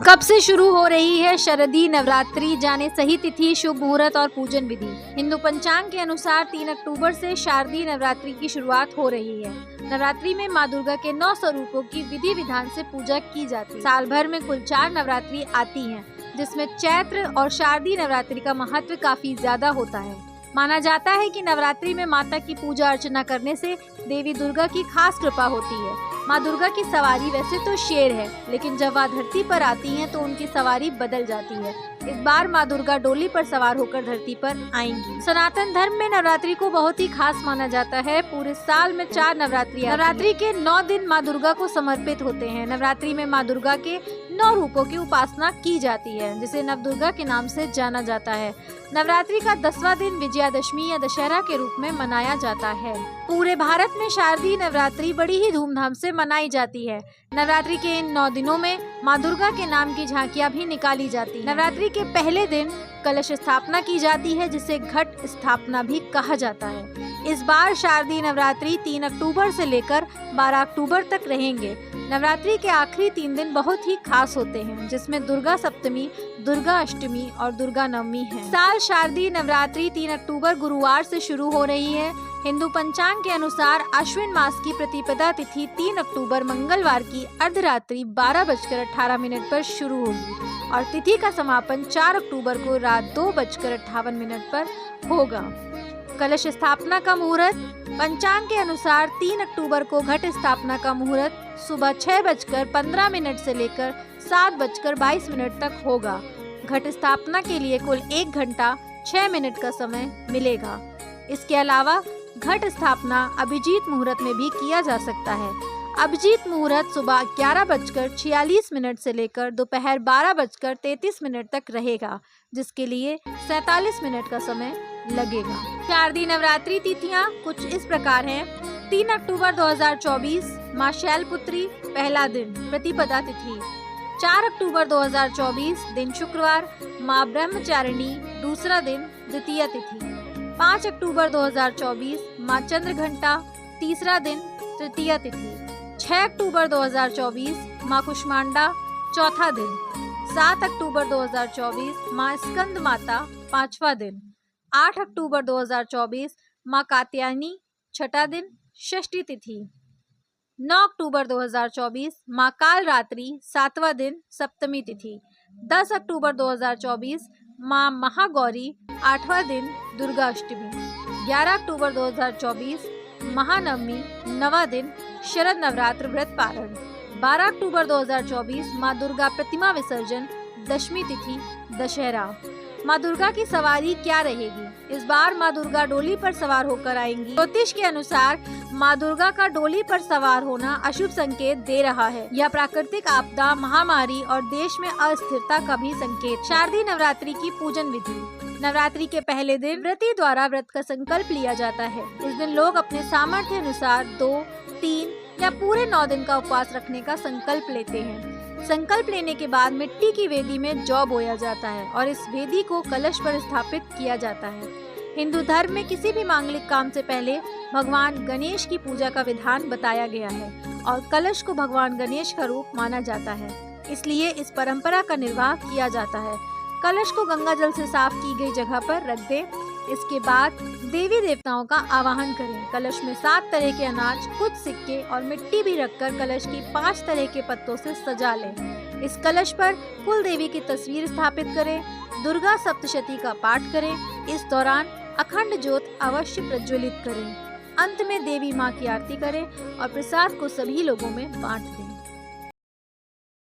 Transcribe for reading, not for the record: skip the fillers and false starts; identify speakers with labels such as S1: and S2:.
S1: कब से शुरू हो रही है शारदीय नवरात्रि, जाने सही तिथि, शुभ मुहूर्त और पूजन विधि। हिंदू पंचांग के अनुसार 3 अक्टूबर से शारदीय नवरात्रि की शुरुआत हो रही है। नवरात्रि में माँ दुर्गा के 9 स्वरूपों की विधि विधान से पूजा की जाती है। साल भर में कुल 4 नवरात्रि आती हैं, जिसमें चैत्र और शारदीय नवरात्रि का महत्व काफी ज्यादा होता है। माना जाता है कि नवरात्रि में माता की पूजा अर्चना करने से देवी दुर्गा की खास कृपा होती है। माँ दुर्गा की सवारी वैसे तो शेर है, लेकिन जब वह धरती पर आती हैं तो उनकी सवारी बदल जाती है। इस बार माँ दुर्गा डोली पर सवार होकर धरती पर आएंगी। सनातन धर्म में नवरात्रि को बहुत ही खास माना जाता है। पूरे साल में 4 नवरात्रि। नवरात्रि के 9 दिन माँ दुर्गा को समर्पित होते हैं। नवरात्रि में माँ दुर्गा के 9 रूपों की उपासना की जाती है, जिसे नव दुर्गा के नाम से जाना जाता है। नवरात्रि का 10वां दिन विजयादशमी या दशहरा के रूप में मनाया जाता है। पूरे भारत में शारदीय नवरात्रि बड़ी ही धूमधाम से मनाई जाती है। नवरात्रि के इन 9 दिनों में माँ दुर्गा के नाम की झांकियाँ भी निकाली जाती है। नवरात्रि के पहले दिन कलश स्थापना की जाती है, जिसे घट स्थापना भी कहा जाता है। इस बार शारदीय नवरात्रि 3 अक्टूबर से लेकर 12 अक्टूबर तक रहेंगे। नवरात्रि के आखिरी 3 दिन बहुत ही खास होते हैं, जिसमें दुर्गा सप्तमी, दुर्गा अष्टमी और दुर्गा नवमी है। साल शारदीय नवरात्रि 3 अक्टूबर गुरुवार से शुरू हो रही है। हिंदू पंचांग के अनुसार आश्विन मास की प्रतिपदा तिथि 3 अक्टूबर मंगलवार की अर्धरात्रि 12:18 पर शुरू होगी और तिथि का समापन 4 अक्टूबर को रात 2:58 पर होगा। कलश स्थापना का मुहूर्त पंचांग के अनुसार 3 अक्टूबर को घट स्थापना का मुहूर्त सुबह 6:15 से लेकर 7:22 तक होगा। घट स्थापना के लिए कुल 1 घंटा 6 मिनट का समय मिलेगा। इसके अलावा घट स्थापना अभिजीत मुहूर्त में भी किया जा सकता है। अभिजीत मुहूर्त सुबह 11:46 से लेकर दोपहर 12:33 तक रहेगा, जिसके लिए 47 मिनट का समय लगेगा। शारदीय नवरात्रि तिथियां कुछ इस प्रकार हैं। 3 अक्टूबर 2024 माँ शैलपुत्री पहला दिन प्रतिपदा तिथि। 4 अक्टूबर 2024 दिन शुक्रवार माँ ब्रह्मचारिणी दूसरा दिन द्वितीय तिथि। 5 अक्टूबर 2024 माँ चंद्रघंटा तीसरा दिन तृतीय तिथि। 6 अक्टूबर 2024 माँ कुष्मांडा चौथा दिन। 7 अक्टूबर 2024 माँ स्कंद माता 5वां दिन। 8 अक्टूबर 2024 माँ कात्यायनी छठा दिन षष्ठी तिथि। 9 अक्टूबर 2024 माँ काल रात्रि 7वां दिन सप्तमी तिथि। 10 अक्टूबर 2024 माँ महागौरी 8वां दिन दुर्गा अष्टमी। 11 अक्टूबर 2024 महानवमी 9वां दिन शरद नवरात्र व्रत पारण। 12 अक्टूबर 2024 माँ दुर्गा प्रतिमा विसर्जन 10वीं तिथि दशहरा। माँ दुर्गा की सवारी क्या रहेगी? इस बार माँ दुर्गा डोली पर सवार होकर आएंगी। ज्योतिष के अनुसार माँ दुर्गा का डोली पर सवार होना अशुभ संकेत दे रहा है। यह प्राकृतिक आपदा, महामारी और देश में अस्थिरता का भी संकेत। शारदीय नवरात्रि की पूजन विधि। नवरात्रि के पहले दिन व्रती द्वारा व्रत का संकल्प लिया जाता है। इस दिन लोग अपने सामर्थ्य अनुसार 2, 3 या पूरे 9 दिन का उपवास रखने का संकल्प लेते हैं। संकल्प लेने के बाद मिट्टी की वेदी में जौ बोया जाता है और इस वेदी को कलश पर स्थापित किया जाता है। हिंदू धर्म में किसी भी मांगलिक काम से पहले भगवान गणेश की पूजा का विधान बताया गया है और कलश को भगवान गणेश का रूप माना जाता है, इसलिए इस परंपरा का निर्वाह किया जाता है। कलश को गंगा जल से साफ की गई जगह पर रख दें। इसके बाद देवी देवताओं का आवाहन करें। कलश में 7 तरह के अनाज, कुछ सिक्के और मिट्टी भी रखकर कलश की 5 तरह के पत्तों से सजा लें। इस कलश पर कुल देवी की तस्वीर स्थापित करें। दुर्गा सप्तशती का पाठ करें। इस दौरान अखंड ज्योत अवश्य प्रज्वलित करें। अंत में देवी माँ की आरती करें और प्रसाद को सभी लोगों में बांट दें।